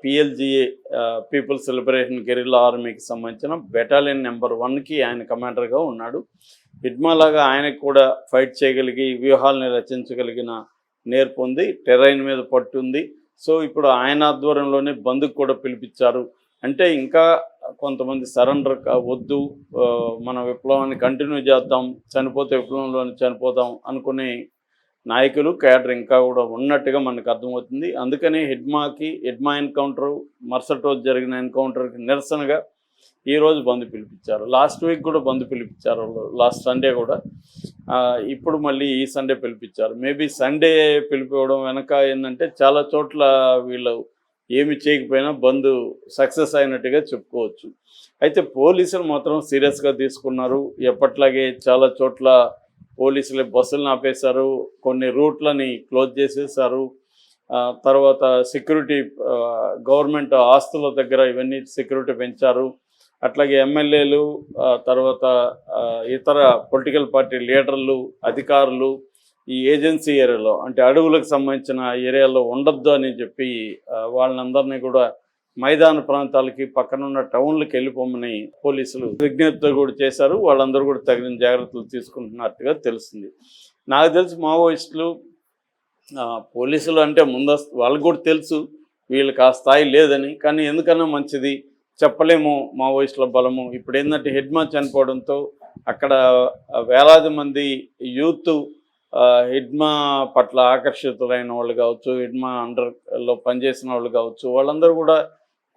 PLGA peoples liberation guerrilla ఆర్మీకి సంబంధించిన battalion number 1కి ఆయన కమాండర్గా ఉన్నాడు. హిడ్మా లాగా ఆయనకు కూడా ఫైట్ చేయగలిగి వ్యూహాలని రచించగలిగిన నేర్పు ఉంది, టెరైన్ మీద పట్టుంది. సో ఇప్పుడు ఆయన ఆధ్వర్యంలోనే బంద్కు కూడా పిలిపించారు. అంటే ఇంకా కొంతమంది సరెండర్ వద్దు, మన విప్లవాన్ని కంటిన్యూ చేద్దాం, చనిపోతే విప్లవంలోనే చనిపోదాం అనుకునే నాయకులు క్యాడర్ ఇంకా కూడా ఉన్నట్టుగా మనకు అర్థమవుతుంది. అందుకని హిడ్మా ఎన్కౌంటర్, మరుసటి రోజు జరిగిన ఎన్కౌంటర్కి నిరసనగా ఈరోజు బంద్ పిలిపించారు. లాస్ట్ వీక్ కూడా బంద్ పిలిపించారు, లాస్ట్ సండే కూడా. ఇప్పుడు మళ్ళీ ఈ సండే పిలిపించారు. మేబీ సండే పిలిపివ్వడం వెనక ఏంటంటే చాలా చోట్ల వీళ్ళు ఏమి చేయకపోయినా బంద్ సక్సెస్ అయినట్టుగా చెప్పుకోవచ్చు. అయితే పోలీసులు మాత్రం సీరియస్గా తీసుకున్నారు. ఎప్పట్లాగే చాలా చోట్ల పోలీసులు బస్సులను ఆపేశారు, కొన్ని రూట్లని క్లోజ్ చేసేసారు. తర్వాత సెక్యూరిటీ, గవర్నమెంట్ ఆస్తుల దగ్గర ఇవన్నీ సెక్యూరిటీ పెంచారు. అట్లాగే ఎమ్మెల్యేలు, తర్వాత ఇతర పొలిటికల్ పార్టీ లీడర్లు, అధికారులు ఈ ఏజెన్సీ ఏరియాలో అంటే అడవులకు సంబంధించిన ఏరియాలో ఉండొద్దు అని చెప్పి వాళ్ళందరినీ కూడా మైదాన ప్రాంతాలకి పక్కనున్న టౌన్లకు వెళ్ళిపోమని పోలీసులు విజ్ఞప్తి కూడా చేశారు. వాళ్ళందరూ కూడా తగిన జాగ్రత్తలు తీసుకుంటున్నట్టుగా తెలుస్తుంది. నాకు తెలిసి మావోయిస్టులు, పోలీసులు అంటే ముందస్తు వాళ్ళకు కూడా తెలుసు వీళ్ళకి ఆ స్థాయి లేదని, కానీ ఎందుకన్నా మంచిది చెప్పలేము మావోయిస్టుల బలము. ఇప్పుడు ఏంటంటే హిడ్మా చనిపోవడంతో అక్కడ వేలాది మంది యూత్ హిడ్మా పట్ల ఆకర్షితులైన వాళ్ళు కావచ్చు, హిడ్మా అండర్లో పనిచేసిన వాళ్ళు కావచ్చు, వాళ్ళందరూ కూడా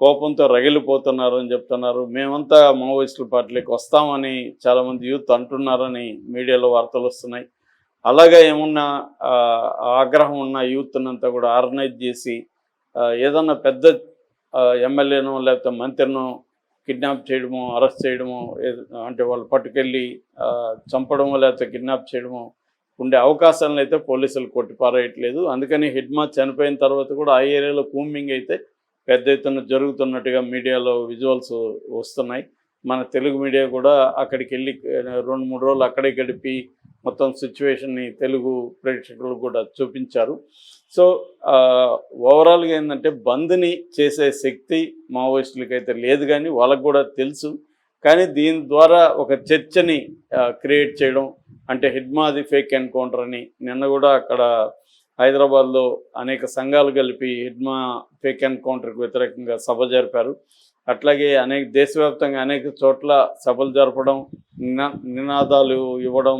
కోపంతో రగిలిపోతున్నారు అని చెప్తున్నారు. మేమంతా మావోయిస్టుల పార్టీలోకి వస్తామని చాలామంది యూత్ అంటున్నారని మీడియాలో వార్తలు వస్తున్నాయి. అలాగే ఏమున్నా ఆగ్రహం ఉన్న యూత్నంతా కూడా ఆర్గనైజ్ చేసి ఏదన్నా పెద్ద ఎమ్మెల్యేనో లేకపోతే మంత్రినో కిడ్నాప్ చేయడమో, అరెస్ట్ చేయడమో, అంటే వాళ్ళు పట్టుకెళ్ళి చంపడమో లేకపోతే కిడ్నాప్ చేయడమో ఉండే అవకాశాలను అయితే పోలీసులు కొట్టిపారేయట్లేదు. అందుకని హిడ్మా చనిపోయిన తర్వాత కూడా ఆ ఏరియాలో కూంబింగ్ అయితే పెద్ద ఎత్తున జరుగుతున్నట్టుగా మీడియాలో విజువల్స్ వస్తున్నాయి. మన తెలుగు మీడియా కూడా అక్కడికి వెళ్ళి 2-3 రోజులు అక్కడే గడిపి మొత్తం సిచ్యువేషన్ని తెలుగు ప్రేక్షకులు కూడా చూపించారు. సో ఓవరాల్గా ఏంటంటే బంద్ని చేసే శక్తి మావోయిస్టులకి అయితే లేదు, కానీ వాళ్ళకు కూడా తెలుసు. కానీ దీని ద్వారా ఒక చర్చని క్రియేట్ చేయడం, అంటే హిడ్మాది ఫేక్ ఎన్కౌంటర్ అని నిన్న కూడా అక్కడ హైదరాబాద్లో అనేక సంఘాలు కలిపి హిడ్మా ఫేక్ ఎన్కౌంటర్కి వ్యతిరేకంగా సభ జరిపారు. అట్లాగే దేశవ్యాప్తంగా అనేక చోట్ల సభలు జరపడం, నినాదాలు ఇవ్వడం,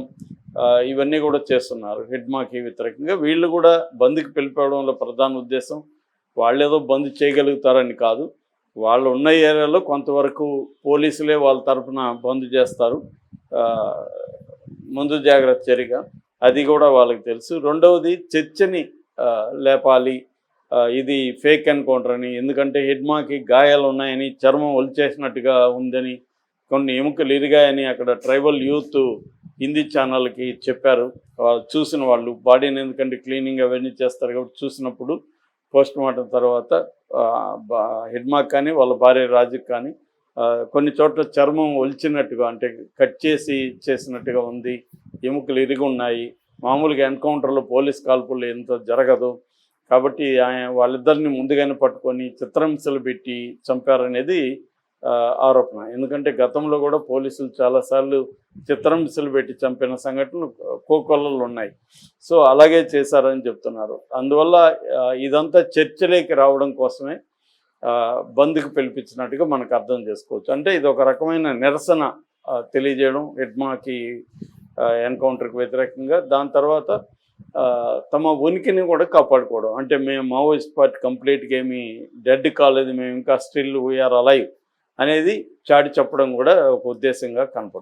ఇవన్నీ కూడా చేస్తున్నారు హిడ్మాకి వ్యతిరేకంగా. వీళ్ళు కూడా బంద్కి పిలిపడంలో ప్రధాన ఉద్దేశం వాళ్ళేదో బంద్ చేయగలుగుతారని కాదు, వాళ్ళు ఉన్న ఏరియాలో కొంతవరకు పోలీసులే వాళ్ళ తరఫున బంద్ చేస్తారు ముందు జాగ్రత్త చర్యగా, అది కూడా వాళ్ళకి తెలుసు. రెండవది చర్చని లేపాలి, ఇది ఫేక్ ఎన్కౌంటర్ అని. ఎందుకంటే హిడ్మాకి గాయాలు ఉన్నాయని, చర్మం ఒలిచేసినట్టుగా ఉందని, కొన్ని ఎముకలు ఇరిగాయని అక్కడ ట్రైబల్ యూత్ హిందీ ఛానల్కి చెప్పారు. చూసిన వాళ్ళు బాడీని ఎందుకంటే క్లీనింగ్ అవన్నీ చేస్తారు కాబట్టి చూసినప్పుడు పోస్ట్ మార్టం తర్వాత హిడ్మాకి కానీ వాళ్ళ భార్య రాజుకి కానీ కొన్ని చోట్ల చర్మం ఒలిచినట్టుగా, అంటే కట్ చేసినట్టుగా ఉంది, ఎముకలు ఇరిగి ఉన్నాయి. మామూలుగా ఎన్కౌంటర్లో పోలీస్ కాల్పులు ఎంత జరగదు కాబట్టి వాళ్ళిద్దరిని ముందుగానే పట్టుకొని చిత్రహింసలు పెట్టి చంపారనేది ఆరోపణ. ఎందుకంటే గతంలో కూడా పోలీసులు చాలాసార్లు చిత్రహింసలు పెట్టి చంపిన సంఘటనలు కోకొల్లలు ఉన్నాయి. సో అలాగే చేశారని చెప్తున్నారు. అందువల్ల ఇదంతా చర్చలోకి రావడం కోసమే బంద్కి పిలిపించినట్టుగా మనకు అర్థం చేసుకోవచ్చు. అంటే ఇది ఒక రకమైన నిరసన తెలియజేయడం హిడ్మాకి ఎన్కౌంటర్కి వ్యతిరేకంగా. దాని తర్వాత తమ ఉనికిని కూడా కాపాడుకోవడం, అంటే మేము మావోయిస్ట్ పార్టీ కంప్లీట్గా ఏమీ డెడ్ కాలేదు, మేము ఇంకా స్టిల్ వీఆర్ అలైవ్ అనేది చాటి చెప్పడం కూడా ఒక ఉద్దేశంగా కనపడుతుంది.